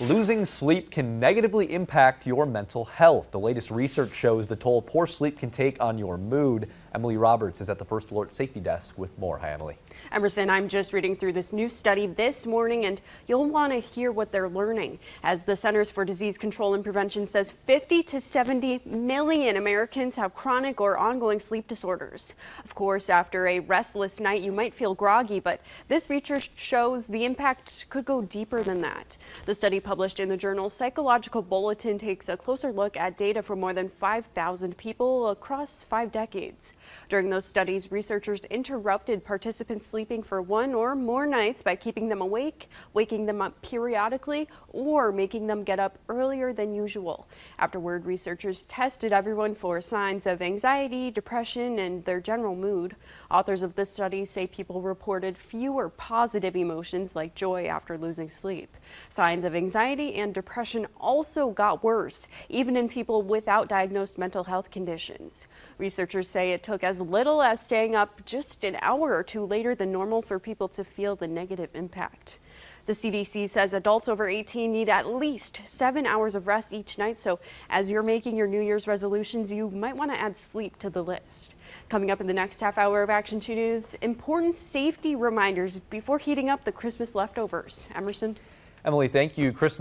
Losing sleep can negatively impact your mental health. The latest research shows the toll poor sleep can take on your mood. Emily Roberts is at the First Alert Safety Desk with more. Hi, Emily. Emerson, I'm just reading through this new study this morning, and you'll want to hear what they're learning. As the Centers for Disease Control and Prevention says, 50 to 70 million Americans have chronic or ongoing sleep disorders. Of course, after a restless night, you might feel groggy, but this research shows the impact could go deeper than that. The study published in the journal Psychological Bulletin takes a closer look at data from more than 5,000 people across 5 decades. During those studies, researchers interrupted participants sleeping for 1 or more nights by keeping them awake, waking them up periodically, or making them get up earlier than usual. Afterward, researchers tested everyone for signs of anxiety, depression, and their general mood. Authors of this study say people reported fewer positive emotions like joy after losing sleep. Signs of anxiety and depression also got worse, even in people without diagnosed mental health conditions. Researchers say it took as little as staying up just an hour or two later than normal for people to feel the negative impact. The CDC says adults over 18 need at least 7 hours of rest each night, so as you're making your New Year's resolutions, you might want to add sleep to the list. Coming up in the next half hour of Action 2 News, important safety reminders before heating up the Christmas leftovers. Emerson? Emily, thank you. Christmas